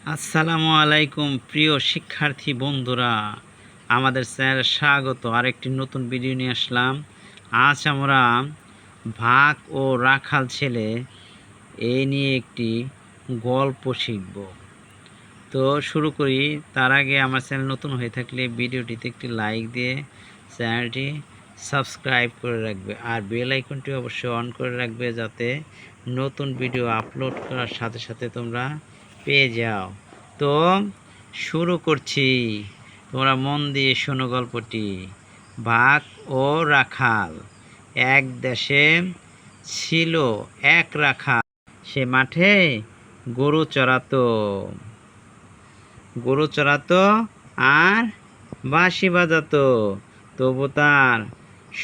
আসসালামু আলাইকুম প্রিয় শিক্ষার্থী বন্ধুরা, আমাদের চ্যানেলে স্বাগত। আরেকটি নতুন ভিডিও নিয়ে আসলাম। আজ আমরা ভাগ ও রাখাল ছেলে এই নিয়ে একটি গল্প শিখব। তো শুরু করি। তার আগে আমার চ্যানেল নতুন হয়ে থাকলে ভিডিওটিতে একটি লাইক দিয়ে চ্যানেলটি সাবস্ক্রাইব করে রাখবে, আর বেল আইকনটি অবশ্যই অন করে রাখবে, যাতে নতুন ভিডিও আপলোড করার সাথে সাথে তোমরা পেয়ে যাও। তো শুরু করছি, তোমরা মন দিয়ে শোনো গল্পটি। ভাগ ও রাখাল। এক দেশে ছিল এক রাখাল। সে মাঠে গরু চড়াতো আর বাঁশি বাজাতো, তবু তার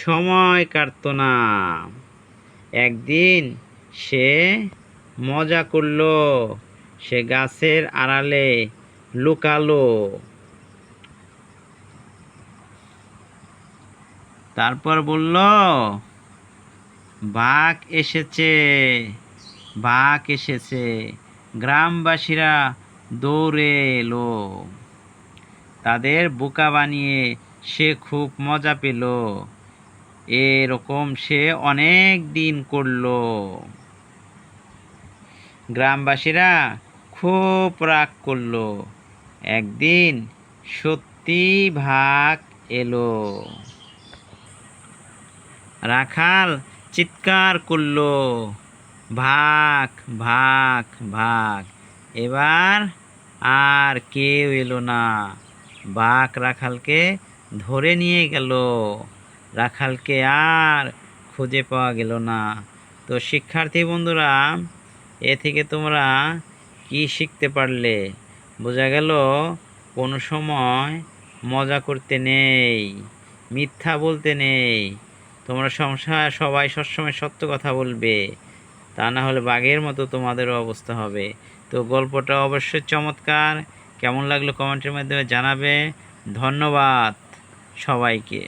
সময় কাটতো না। একদিন সে মজা করলো। সে গাছের আড়ালে লুকালো। তারপর বলল, বাঘ এসেছে। গ্রামবাসীরা দৌড়ে এলো। তাদের বোকা বানিয়ে সে খুব মজা পেল। এরকম সে অনেক দিন করলো। গ্রামবাসীরা খুব রাগ করলো। একদিন সত্যি ভাগ এলো। রাখাল চিৎকার করলো, ভাগ ভাগ ভাগ। এবার আর কেউ এলো না। বাঘ রাখালকে ধরে নিয়ে গেল। রাখালকে আর খুঁজে পাওয়া গেল না। তো শিক্ষার্থী বন্ধুরা, এ থেকে তোমরা কি শিখতে পারলে? বোঝা গেল কোনো সময় মজা করতে নেই, মিথ্যা বলতে নেই। তোমরা সবাই সবসময় সত্য কথা বলবে, তা না হলে বাঘের মতো তোমাদেরও অবস্থা হবে। তো গল্পটা অবশ্যই চমৎকার। কেমন লাগলো কমেন্টের মাধ্যমে জানাবে। ধন্যবাদ সবাইকে।